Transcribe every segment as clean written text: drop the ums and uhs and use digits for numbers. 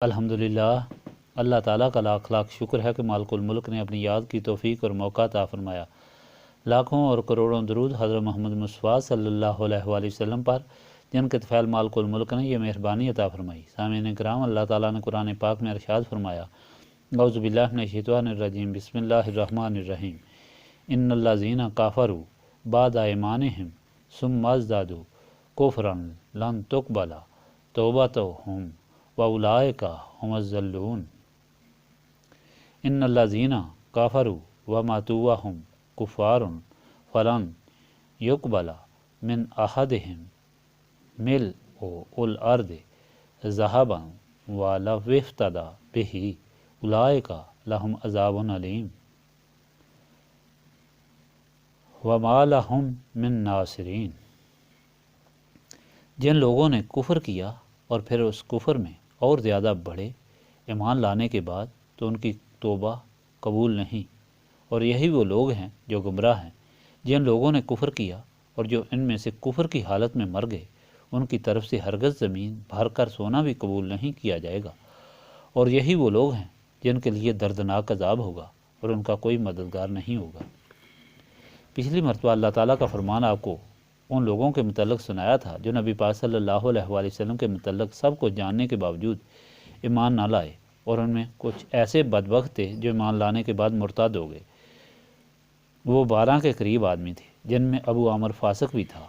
الحمدللہ، اللہ تعالیٰ کا لاکھ لاکھ شکر ہے کہ مالک الملک نے اپنی یاد کی توفیق اور موقع عطا فرمایا۔ لاکھوں اور کروڑوں درود حضرت محمد مصطفیٰ صلی اللہ علیہ وآلہ وسلم پر، جن کے طفیل مالک الملک نے یہ مہربانی عطا فرمائی۔ سامعین کرام، اللہ تعالیٰ نے قرآن پاک میں ارشاد فرمایا، اعوذ باللہ من الشیطان الرجیم، بسم اللہ الرحمن الرحیم، ان الذین کفروا بعد ایمانہم ثم ازدادوا کفرا لن تقبل توبتہم وَأُولَٰئِکَ هُمُ الضَّالُّونَ۔ ان الذین کفروا وماتوا وهم کفار فلن يقبل من احدهم ملء الارض ذهبا ولو افتدى به اولئک لهم عذاب علیم وما لهم من ناصرین۔ جن لوگوں نے کفر کیا اور پھر اس کفر میں اور زیادہ بڑھے ایمان لانے کے بعد، تو ان کی توبہ قبول نہیں، اور یہی وہ لوگ ہیں جو گمراہ ہیں۔ جن لوگوں نے کفر کیا اور جو ان میں سے کفر کی حالت میں مر گئے، ان کی طرف سے ہرگز زمین بھر کر سونا بھی قبول نہیں کیا جائے گا، اور یہی وہ لوگ ہیں جن کے لیے دردناک عذاب ہوگا اور ان کا کوئی مددگار نہیں ہوگا۔ پچھلی مرتبہ اللہ تعالیٰ کا فرمان آپ کو ان لوگوں کے متعلق سنایا تھا جو نبی پاک صلی اللہ علیہ وآلہ وسلم کے متعلق سب کو جاننے کے باوجود ایمان نہ لائے، اور ان میں کچھ ایسے بدبخت تھے جو ایمان لانے کے بعد مرتد ہو گئے۔ وہ 12 کے قریب آدمی تھے، جن میں ابو عامر فاسق بھی تھا،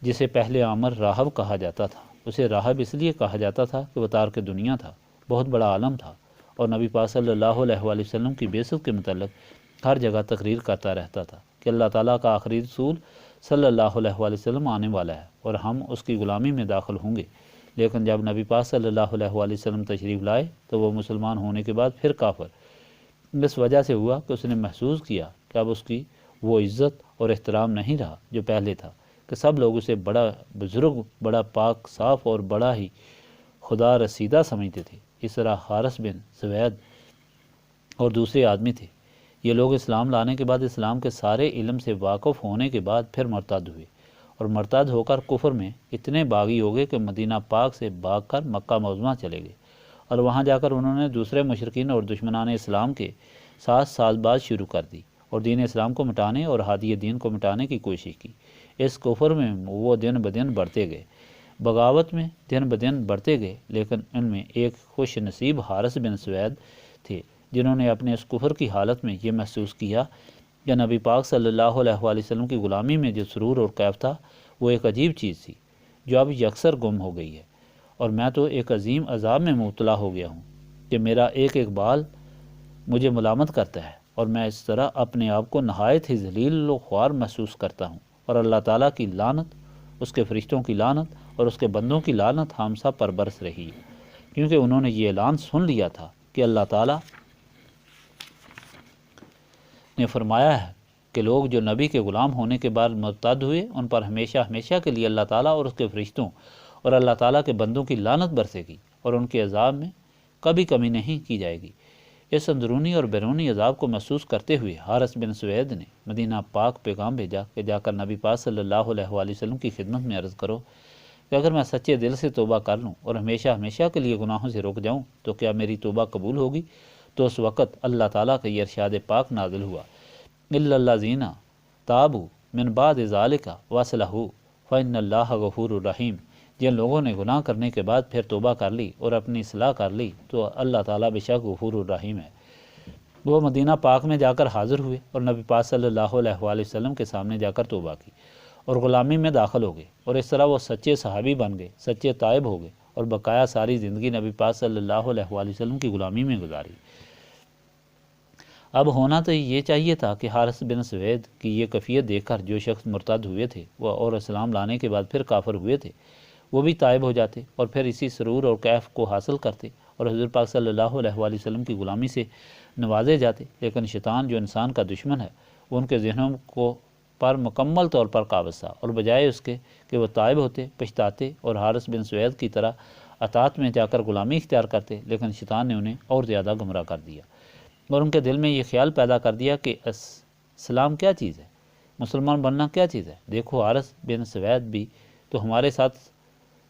جسے پہلے عامر راہب کہا جاتا تھا۔ اسے راہب اس لیے کہا جاتا تھا کہ وہ تارک دنیا تھا، بہت بڑا عالم تھا، اور نبی پاک صلی اللہ علیہ وآلہ وسلم کی بعثت کے متعلق ہر جگہ تقریر کرتا رہتا تھا کہ اللہ تعالیٰ کا آخری رسول صلی اللہ علیہ وآلہ وسلم آنے والا ہے اور ہم اس کی غلامی میں داخل ہوں گے۔ لیکن جب نبی پاک صلی اللہ علیہ وآلہ وسلم تشریف لائے تو وہ مسلمان ہونے کے بعد پھر کافر اس وجہ سے ہوا کہ اس نے محسوس کیا کہ اب اس کی وہ عزت اور احترام نہیں رہا جو پہلے تھا، کہ سب لوگ اسے بڑا بزرگ، بڑا پاک صاف اور بڑا ہی خدا رسیدہ سمجھتے تھے۔ اس طرح حارث بن سوید اور دوسرے آدمی تھے۔ یہ لوگ اسلام لانے کے بعد اسلام کے سارے علم سے واقف ہونے کے بعد پھر مرتد ہوئے، اور مرتد ہو کر کفر میں اتنے باغی ہو گئے کہ مدینہ پاک سے بھاگ کر مکہ معظمہ چلے گئے، اور وہاں جا کر انہوں نے دوسرے مشرکین اور دشمنان اسلام کے ساتھ ساز باز شروع کر دی اور دین اسلام کو مٹانے اور ہادی دین کو مٹانے کی کوشش کی۔ اس کفر میں وہ دن بدن بڑھتے گئے، بغاوت میں دن بدن بڑھتے گئے، لیکن ان میں ایک خوش نصیب حارث بن سوید تھے جنہوں نے اپنے اس کفر کی حالت میں یہ محسوس کیا کہ نبی پاک صلی اللہ علیہ وآلہ وسلم کی غلامی میں جو سرور اور کیف تھا، وہ ایک عجیب چیز تھی جو اب یکسر گم ہو گئی ہے، اور میں تو ایک عظیم عذاب میں مبتلا ہو گیا ہوں کہ میرا ایک ایک بال مجھے ملامت کرتا ہے، اور میں اس طرح اپنے آپ کو نہایت ہی ذلیل و خوار محسوس کرتا ہوں، اور اللہ تعالیٰ کی لعنت، اس کے فرشتوں کی لعنت اور اس کے بندوں کی لعنت ہم سب پر برس رہی ہے، کیونکہ انہوں نے یہ اعلان سن لیا تھا کہ اللہ تعالیٰ نے فرمایا ہے کہ لوگ جو نبی کے غلام ہونے کے بعد مرتد ہوئے، ان پر ہمیشہ ہمیشہ کے لیے اللہ تعالیٰ اور اس کے فرشتوں اور اللہ تعالیٰ کے بندوں کی لعنت برسے گی، اور ان کے عذاب میں کبھی کمی نہیں کی جائے گی۔ اس اندرونی اور بیرونی عذاب کو محسوس کرتے ہوئے حارث بن سوید نے مدینہ پاک پیغام بھیجا کہ جا کر نبی پاک صلی اللہ علیہ وآلہ وسلم کی خدمت میں عرض کرو کہ اگر میں سچے دل سے توبہ کر لوں اور ہمیشہ ہمیشہ کے لیے گناہوں سے رک جاؤں تو کیا میری توبہ قبول ہوگی؟ تو اس وقت اللہ تعالیٰ کا یہ ارشاد پاک نازل ہوا، الا الذین تابوا من بعد ذلک واصلحوا فإن اللہ غفور الرحیم۔ جن لوگوں نے گناہ کرنے کے بعد پھر توبہ کر لی اور اپنی اصلاح کر لی تو اللہ تعالیٰ بے شک غفور الرحیم ہے۔ وہ مدینہ پاک میں جا کر حاضر ہوئے اور نبی پاک صلی اللہ علیہ وآلہ وسلم کے سامنے جا کر توبہ کی اور غلامی میں داخل ہو گئے، اور اس طرح وہ سچے صحابی بن گئے، سچے تائب ہو گئے، اور بقایا ساری زندگی نبی پاک صلی اللہ علیہ وآلہ وسلم کی غلامی میں گزاری۔ اب ہونا تو یہ چاہیے تھا کہ حارث بن سوید کی یہ کیفیت دیکھ کر جو شخص مرتد ہوئے تھے وہ اور اسلام لانے کے بعد پھر کافر ہوئے تھے، وہ بھی تائب ہو جاتے اور پھر اسی سرور اور کیف کو حاصل کرتے اور حضور پاک صلی اللہ علیہ وآلہ وسلم کی غلامی سے نوازے جاتے۔ لیکن شیطان جو انسان کا دشمن ہے، وہ ان کے ذہنوں کو پر مکمل طور پر قابض تھا، اور بجائے اس کے کہ وہ تائب ہوتے، پچھتاتے اور حارث بن سوید کی طرح اطاعت میں جا کر غلامی اختیار کرتے، لیکن شیطان نے انہیں اور زیادہ گمراہ کر دیا اور ان کے دل میں یہ خیال پیدا کر دیا کہ اسلام کیا چیز ہے، مسلمان بننا کیا چیز ہے۔ دیکھو حارث بن سوید بھی تو ہمارے ساتھ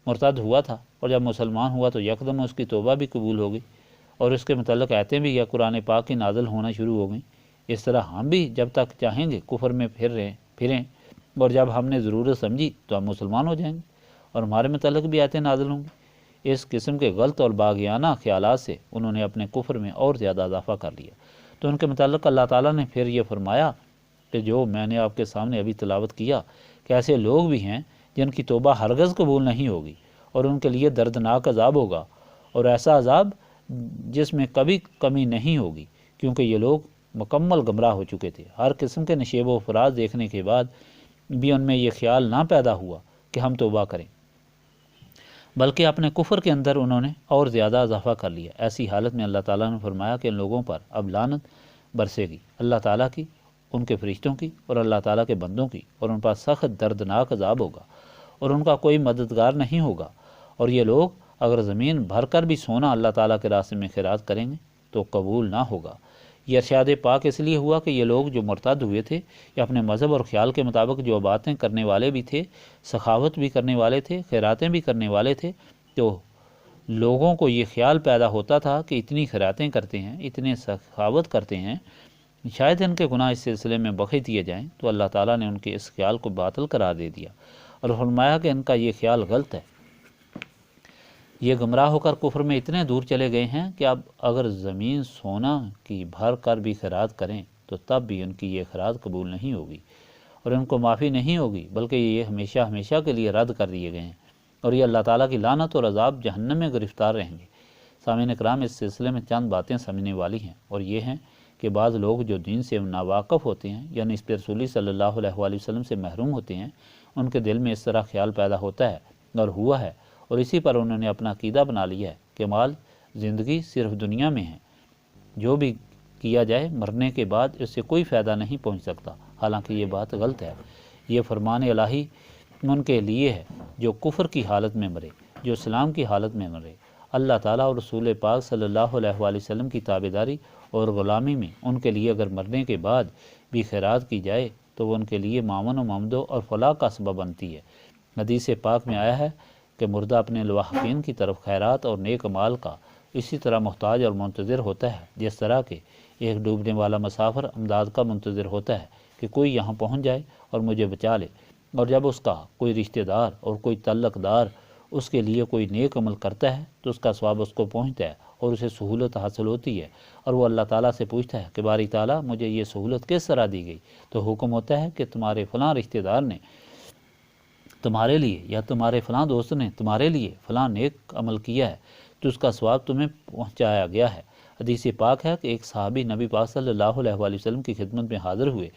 مرتد ہوا تھا، اور جب مسلمان ہوا تو یکدم اس کی توبہ بھی قبول ہو گئی اور اس کے متعلق آیتیں بھی یا قرآن پاک کی نازل ہونا شروع ہو گئیں۔ اس طرح ہم بھی جب تک چاہیں گے کفر میں پھریں اور جب ہم نے ضرورت سمجھی تو ہم مسلمان ہو جائیں گے اور ہمارے متعلق بھی آیتیں نازل ہوں گی۔ اس قسم کے غلط اور باغیانہ خیالات سے انہوں نے اپنے کفر میں اور زیادہ اضافہ کر لیا۔ تو ان کے متعلق اللہ تعالیٰ نے پھر یہ فرمایا کہ جو میں نے آپ کے سامنے ابھی تلاوت کیا کہ ایسے لوگ بھی ہیں جن کی توبہ ہرگز قبول نہیں ہوگی اور ان کے لیے دردناک عذاب ہوگا، اور ایسا عذاب جس میں کبھی کمی نہیں ہوگی، کیونکہ یہ لوگ مکمل گمراہ ہو چکے تھے۔ ہر قسم کے نشیب و فراز دیکھنے کے بعد بھی ان میں یہ خیال نہ پیدا ہوا کہ ہم توبہ کریں، بلکہ اپنے کفر کے اندر انہوں نے اور زیادہ اضافہ کر لیا۔ ایسی حالت میں اللہ تعالیٰ نے فرمایا کہ ان لوگوں پر اب لعنت برسے گی، اللہ تعالیٰ کی، ان کے فرشتوں کی اور اللہ تعالیٰ کے بندوں کی، اور ان پر سخت دردناک عذاب ہوگا اور ان کا کوئی مددگار نہیں ہوگا۔ اور یہ لوگ اگر زمین بھر کر بھی سونا اللہ تعالیٰ کے راستے میں خیرات کریں گے تو قبول نہ ہوگا۔ یہ ارشاد پاک اس لیے ہوا کہ یہ لوگ جو مرتد ہوئے تھے یا اپنے مذہب اور خیال کے مطابق جو باتیں کرنے والے بھی تھے، سخاوت بھی کرنے والے تھے، خیراتیں بھی کرنے والے تھے، تو لوگوں کو یہ خیال پیدا ہوتا تھا کہ اتنی خیراتیں کرتے ہیں، اتنے سخاوت کرتے ہیں، شاید ان کے گناہ اس سلسلے میں بخش دیے جائیں۔ تو اللہ تعالیٰ نے ان کے اس خیال کو باطل قرار دے دیا اور فرمایا کہ ان کا یہ خیال غلط ہے۔ یہ گمراہ ہو کر کفر میں اتنے دور چلے گئے ہیں کہ اب اگر زمین سونا کی بھر کر بھی خیرات کریں تو تب بھی ان کی یہ خیرات قبول نہیں ہوگی اور ان کو معافی نہیں ہوگی، بلکہ یہ ہمیشہ ہمیشہ کے لیے رد کر دیے گئے ہیں اور یہ اللہ تعالیٰ کی لعنت اور عذاب جہنم میں گرفتار رہیں گے۔ سامعین کرام، اس سلسلے میں چند باتیں سمجھنے والی ہیں، اور یہ ہیں کہ بعض لوگ جو دین سے ناواقف ہوتے ہیں یعنی اس رسول صلی اللہ علیہ وآلہ وسلم سے محروم ہوتے ہیں، ان کے دل میں اس طرح خیال پیدا ہوتا ہے اور ہوا ہے، اور اسی پر انہوں نے اپنا عقیدہ بنا لیا ہے کہ مال زندگی صرف دنیا میں ہے، جو بھی کیا جائے مرنے کے بعد اس سے کوئی فائدہ نہیں پہنچ سکتا، حالانکہ یہ بات غلط ہے۔ یہ فرمان الہی ان کے لیے ہے جو کفر کی حالت میں مرے، جو اسلام کی حالت میں مرے، اللہ تعالیٰ اور رسول پاک صلی اللہ علیہ وآلہ وسلم کی تابعداری اور غلامی میں ان کے لیے اگر مرنے کے بعد بھی خیرات کی جائے تو وہ ان کے لیے مامن و ممدو اور فلاح کا سبب بنتی ہے۔ حدیث پاک میں آیا ہے کہ مردہ اپنے لواحقین کی طرف خیرات اور نیک مال کا اسی طرح محتاج اور منتظر ہوتا ہے جس طرح کہ ایک ڈوبنے والا مسافر امداد کا منتظر ہوتا ہے کہ کوئی یہاں پہنچ جائے اور مجھے بچا لے، اور جب اس کا کوئی رشتہ دار اور کوئی تعلق دار اس کے لیے کوئی نیک عمل کرتا ہے تو اس کا ثواب اس کو پہنچتا ہے اور اسے سہولت حاصل ہوتی ہے، اور وہ اللہ تعالیٰ سے پوچھتا ہے کہ باری تعالیٰ مجھے یہ سہولت کس طرح دی گئی؟ تو حکم ہوتا ہے کہ تمہارے فلاں رشتہ دار نے تمہارے لیے یا تمہارے فلاں دوست نے تمہارے لیے فلاں نیک عمل کیا ہے تو اس کا ثواب تمہیں پہنچایا گیا ہے۔ حدیث پاک ہے کہ ایک صحابی نبی پاک صلی اللہ علیہ وآلہ وسلم کی خدمت میں حاضر ہوئے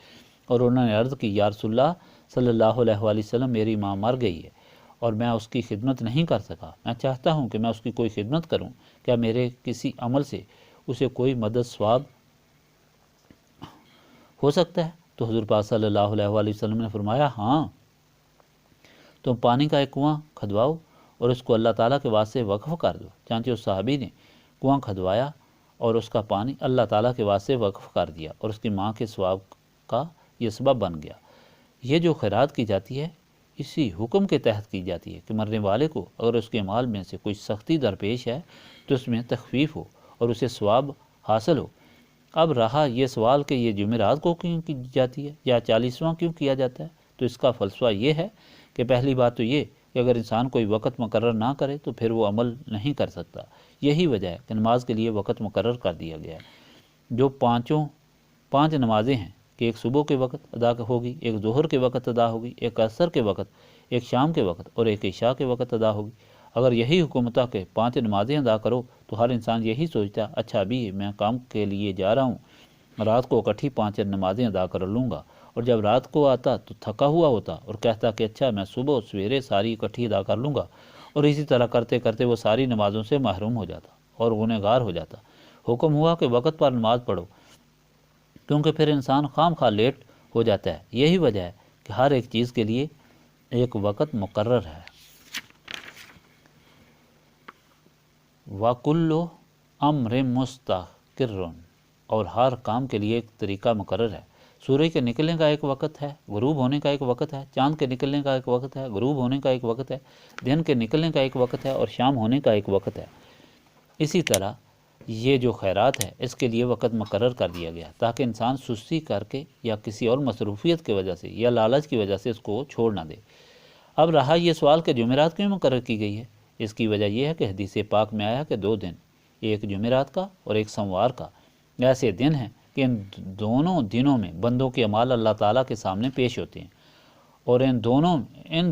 اور انہوں نے عرض کی، یا رسول اللہ صلی اللہ علیہ وآلہ وسلم، میری ماں مر گئی ہے اور میں اس کی خدمت نہیں کر سکا، میں چاہتا ہوں کہ میں اس کی کوئی خدمت کروں، کیا میرے کسی عمل سے اسے کوئی مدد ثواب ہو سکتا ہے؟ تو حضور پاک صلی اللہ علیہ وآلہ وسلم نے فرمایا، ہاں، تم پانی کا ایک کنواں کھدواؤ اور اس کو اللہ تعالیٰ کے واسطے وقف کر دو۔ چانچہ اس صحابی نے کنواں کھدوایا اور اس کا پانی اللہ تعالیٰ کے واسطے وقف کر دیا اور اس کی ماں کے ثواب کا یہ سبب بن گیا۔ یہ جو خیرات کی جاتی ہے اسی حکم کے تحت کی جاتی ہے کہ مرنے والے کو اگر اس کے مال میں سے کوئی سختی درپیش ہے تو اس میں تخفیف ہو اور اسے ثواب حاصل ہو۔ اب رہا یہ سوال کہ یہ جمعرات کو کیوں کی جاتی ہے یا 40واں کیوں کیا جاتا ہے، تو اس کا فلسفہ یہ ہے کہ پہلی بات تو یہ کہ اگر انسان کوئی وقت مقرر نہ کرے تو پھر وہ عمل نہیں کر سکتا۔ یہی وجہ ہے کہ نماز کے لیے وقت مقرر کر دیا گیا ہے۔ جو پانچ نمازیں ہیں کہ ایک صبح کے وقت ادا ہوگی، ایک ظہر کے وقت ادا ہوگی، ایک عصر کے وقت، ایک شام کے وقت اور ایک عشاء کے وقت ادا ہوگی۔ اگر یہی حکم تھا کہ 5 نمازیں ادا کرو تو ہر انسان یہی سوچتا، اچھا ابھی میں کام کے لیے جا رہا ہوں، رات کو اکٹھی 5 نمازیں ادا کر لوں گا، اور جب رات کو آتا تو تھکا ہوا ہوتا اور کہتا کہ اچھا میں صبح سویرے ساری اکٹھی ادا کر لوں گا، اور اسی طرح کرتے کرتے وہ ساری نمازوں سے محروم ہو جاتا اور گنہگار ہو جاتا۔ حکم ہوا کہ وقت پر نماز پڑھو، کیونکہ پھر انسان خام خواہ لیٹ ہو جاتا ہے۔ یہی وجہ ہے کہ ہر ایک چیز کے لیے ایک وقت مقرر ہے۔ وَكُلُّ أَمْرٍ مُسْتَقِرٌ، اور ہر کام کے لیے ایک طریقہ مقرر ہے۔ سورج کے نکلنے کا ایک وقت ہے، غروب ہونے کا ایک وقت ہے، چاند کے نکلنے کا ایک وقت ہے، غروب ہونے کا ایک وقت ہے، دن کے نکلنے کا ایک وقت ہے اور شام ہونے کا ایک وقت ہے۔ اسی طرح یہ جو خیرات ہے اس کے لیے وقت مقرر کر دیا گیا تاکہ انسان سستی کر کے یا کسی اور مصروفیت کی وجہ سے یا لالچ کی وجہ سے اس کو چھوڑ نہ دے۔ اب رہا یہ سوال کہ جمعرات کیوں مقرر کی گئی ہے؟ اس کی وجہ یہ ہے کہ حدیث پاک میں آیا کہ 2 دن، ایک جمعرات کا اور ایک سوموار کا، ایسے دن ہیں کہ ان دونوں دنوں میں بندوں کے اعمال اللہ تعالیٰ کے سامنے پیش ہوتے ہیں، اور ان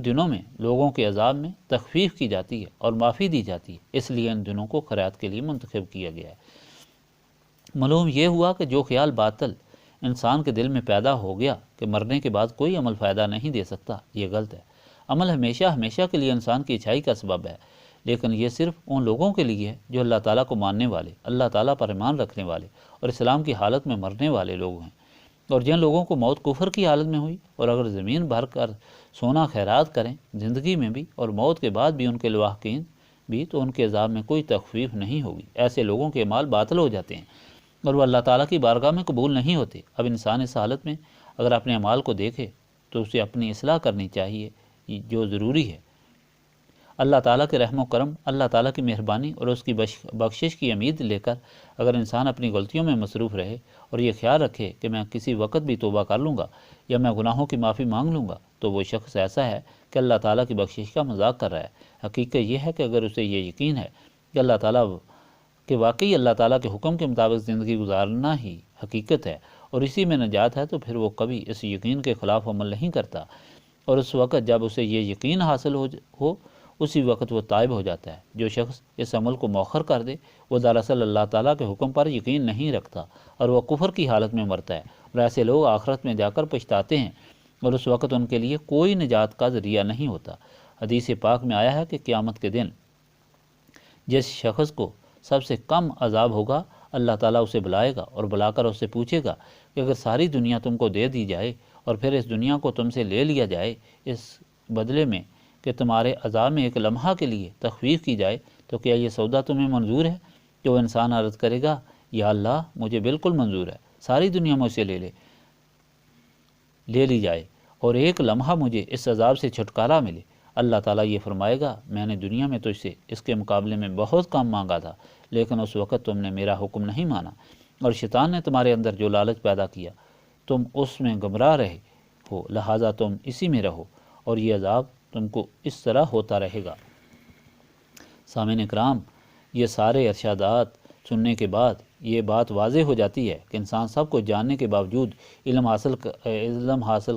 دنوں میں لوگوں کے عذاب میں تخفیف کی جاتی ہے اور معافی دی جاتی ہے، اس لیے ان دنوں کو خیرات کے لیے منتخب کیا گیا ہے۔ معلوم یہ ہوا کہ جو خیال باطل انسان کے دل میں پیدا ہو گیا کہ مرنے کے بعد کوئی عمل فائدہ نہیں دے سکتا، یہ غلط ہے۔ عمل ہمیشہ کے لیے انسان کی اچھائی کا سبب ہے، لیکن یہ صرف ان لوگوں کے لیے ہے جو اللہ تعالیٰ کو ماننے والے، اللہ تعالیٰ پر ایمان رکھنے والے اور اسلام کی حالت میں مرنے والے لوگ ہیں۔ اور جن لوگوں کو موت کفر کی حالت میں ہوئی اور اگر زمین بھر کر سونا خیرات کریں زندگی میں بھی اور موت کے بعد بھی ان کے لواحقین بھی، تو ان کے عذاب میں کوئی تخفیف نہیں ہوگی۔ ایسے لوگوں کے اعمال باطل ہو جاتے ہیں اور وہ اللہ تعالیٰ کی بارگاہ میں قبول نہیں ہوتے۔ اب انسان اس حالت میں اگر اپنے اعمال کو دیکھے تو اسے اپنی اصلاح کرنی چاہیے، جو ضروری ہے۔ اللہ تعالیٰ کے رحم و کرم، اللہ تعالیٰ کی مہربانی اور اس کی بخشش کی امید لے کر اگر انسان اپنی غلطیوں میں مصروف رہے اور یہ خیال رکھے کہ میں کسی وقت بھی توبہ کر لوں گا یا میں گناہوں کی معافی مانگ لوں گا، تو وہ شخص ایسا ہے کہ اللہ تعالیٰ کی بخشش کا مذاق کر رہا ہے۔ حقیقت یہ ہے کہ اگر اسے یہ یقین ہے کہ واقعی اللہ تعالیٰ کے حکم کے مطابق زندگی گزارنا ہی حقیقت ہے اور اسی میں نجات ہے، تو پھر وہ کبھی اس یقین کے خلاف عمل نہیں کرتا، اور اس وقت جب اسے یہ یقین حاصل ہو اسی وقت وہ تائب ہو جاتا ہے۔ جو شخص اس عمل کو مؤخر کر دے وہ دراصل اللہ تعالیٰ کے حکم پر یقین نہیں رکھتا اور وہ کفر کی حالت میں مرتا ہے، اور ایسے لوگ آخرت میں جا کر پچھتاتے ہیں اور اس وقت ان کے لیے کوئی نجات کا ذریعہ نہیں ہوتا۔ حدیث پاک میں آیا ہے کہ قیامت کے دن جس شخص کو سب سے کم عذاب ہوگا اللہ تعالیٰ اسے بلائے گا اور بلا کر اس سے پوچھے گا کہ اگر ساری دنیا تم کو دے دی جائے اور پھر اس دنیا کو تم سے لے لیا جائے اس بدلے میں کہ تمہارے عذاب میں ایک لمحہ کے لیے تخفیف کی جائے، تو کیا یہ سودا تمہیں منظور ہے؟ کہ وہ انسان عرض کرے گا یا اللہ مجھے بالکل منظور ہے، ساری دنیا مجھ سے لے لی جائے اور ایک لمحہ مجھے اس عذاب سے چھٹکارا ملے۔ اللہ تعالیٰ یہ فرمائے گا میں نے دنیا میں تجھ سے اس کے مقابلے میں بہت کم مانگا تھا، لیکن اس وقت تم نے میرا حکم نہیں مانا اور شیطان نے تمہارے اندر جو لالچ پیدا کیا تم اس میں گمراہ رہے ہو، لہٰذا تم اسی میں رہو اور یہ عذاب تم کو اس طرح ہوتا رہے گا۔ سامعین اکرام، یہ سارے ارشادات سننے کے بعد یہ بات واضح ہو جاتی ہے کہ انسان سب کو جاننے کے باوجود علم حاصل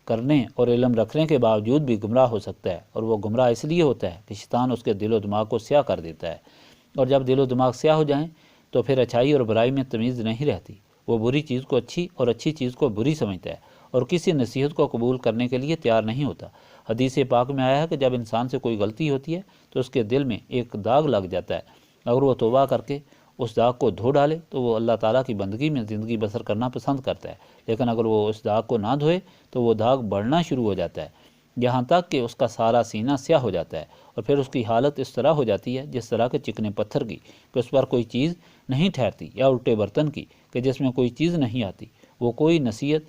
کرنے اور علم رکھنے کے باوجود بھی گمراہ ہو سکتا ہے، اور وہ گمراہ اس لیے ہوتا ہے کہ شیطان اس کے دل و دماغ کو سیاہ کر دیتا ہے، اور جب دل و دماغ سیاہ ہو جائیں تو پھر اچھائی اور برائی میں تمیز نہیں رہتی۔ وہ بری چیز کو اچھی اور اچھی چیز کو بری سمجھتا ہے اور کسی نصیحت کو قبول کرنے کے لیے تیار نہیں ہوتا۔ حدیث پاک میں آیا ہے کہ جب انسان سے کوئی غلطی ہوتی ہے تو اس کے دل میں ایک داغ لگ جاتا ہے، اگر وہ توبہ کر کے اس داغ کو دھو ڈالے تو وہ اللہ تعالیٰ کی بندگی میں زندگی بسر کرنا پسند کرتا ہے، لیکن اگر وہ اس داغ کو نہ دھوئے تو وہ داغ بڑھنا شروع ہو جاتا ہے، یہاں تک کہ اس کا سارا سینہ سیاہ ہو جاتا ہے، اور پھر اس کی حالت اس طرح ہو جاتی ہے جس طرح کے چکنے پتھر کی کہ اس پر کوئی چیز نہیں ٹھہرتی، یا الٹے برتن کی کہ جس میں کوئی چیز نہیں آتی، وہ کوئی نصیحت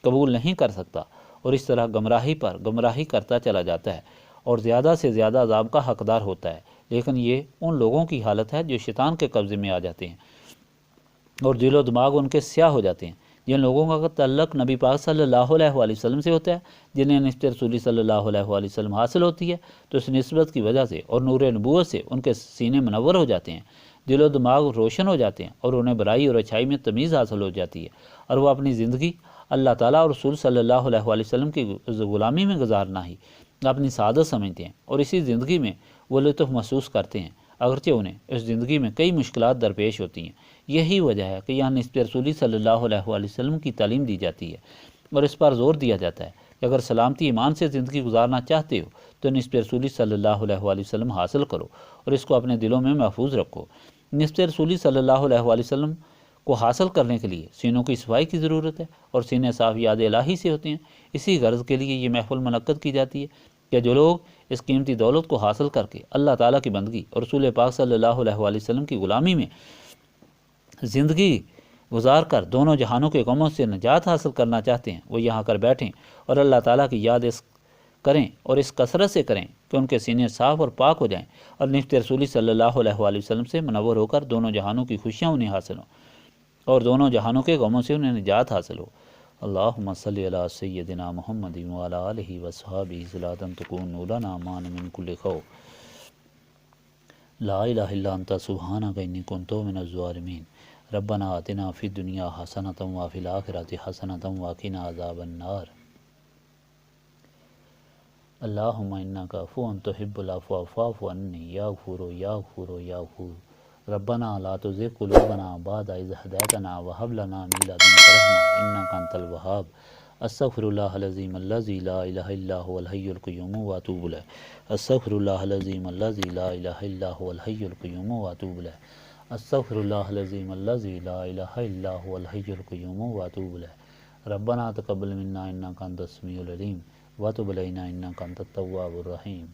قبول نہیں کر سکتا، اور اس طرح گمراہی پر گمراہی کرتا چلا جاتا ہے اور زیادہ سے زیادہ عذاب کا حقدار ہوتا ہے۔ لیکن یہ ان لوگوں کی حالت ہے جو شیطان کے قبضے میں آ جاتے ہیں اور دل و دماغ ان کے سیاہ ہو جاتے ہیں۔ جن لوگوں کا تعلق نبی پاک صلی اللہ علیہ وآلہ وسلم سے ہوتا ہے، جنہیں نسبت رسولی صلی اللہ علیہ وآلہ وسلم حاصل ہوتی ہے، تو اس نسبت کی وجہ سے اور نور نبوت سے ان کے سینے منور ہو جاتے ہیں، دل و دماغ روشن ہو جاتے ہیں اور انہیں برائی اور اچھائی میں تمیز حاصل ہو جاتی ہے، اور وہ اپنی زندگی اللہ تعالیٰ اور رسول صلی اللہ علیہ وآلہ وسلم کی غلامی میں گزارنا ہی اپنی سعادت سمجھتے ہیں، اور اسی زندگی میں وہ لطف محسوس کرتے ہیں، اگرچہ انہیں اس زندگی میں کئی مشکلات درپیش ہوتی ہیں۔ یہی وجہ ہے کہ یہاں نسبت رسولی صلی اللہ علیہ وآلہ وسلم کی تعلیم دی جاتی ہے اور اس پر زور دیا جاتا ہے کہ اگر سلامتی ایمان سے زندگی گزارنا چاہتے ہو تو نسبت رسولی صلی اللہ علیہ وآلہ وسلم حاصل کرو اور اس کو اپنے دلوں میں محفوظ رکھو۔ نسبت رسولی صلی اللہ علیہ وآلہ وسلم کو حاصل کرنے کے لیے سینوں کی صفائی کی ضرورت ہے، اور سینے صاف یاد الہی سے ہوتے ہیں۔ اسی غرض کے لیے یہ محفل منعقد کی جاتی ہے کہ جو لوگ اس قیمتی دولت کو حاصل کر کے اللہ تعالیٰ کی بندگی اور رسول پاک صلی اللہ علیہ وآلہ وسلم کی غلامی میں زندگی گزار کر دونوں جہانوں کے غموں سے نجات حاصل کرنا چاہتے ہیں وہ یہاں کر بیٹھیں اور اللہ تعالیٰ کی یاد کریں اور اس کثرت سے کریں کہ ان کے سینے صاف اور پاک ہو جائیں اور نفت رسولی صلی اللہ علیہ وآلہ وسلم سے منور ہو کر دونوں جہانوں کی خوشیاں انہیں حاصل ہوں اور دونوں جہانوں کے غموں سے انہیں نجات حاصل ہو۔ اللہم صلی علی سیدنا محمد وعلی آلہ وصحبہ صلاۃ تکون لنا امان من کل خوف لا الہ الا انت سبحانک انی کنت من الظالمین ربنا آتنا فی الدنیا حسنۃ وفی الآخرۃ حسنۃ وقنا عذاب النار اللہم انک عفو تحب العفو فاعف عنی یا غفور یا غفور یا غفور ربنا لا تزغ قلوبنا بعد اذ ہدیتنا وہب لنا من لدنک رحمۃ انک انت الوہاب استغفر اللہ العظیم الذی لا الہ الا هو الحی القیوم واتوب الیہ استغفر اللہ العظیم الذی لا الہ الا هو الحی القیوم واتوب الیہ استغفر اللہ العظیم الذی لا الہ الا هو الحی القیوم واتوب الیہ ربنا تقبل منا انک انت السمیع العلیم وتب علینا انک انت التواب الرحیم۔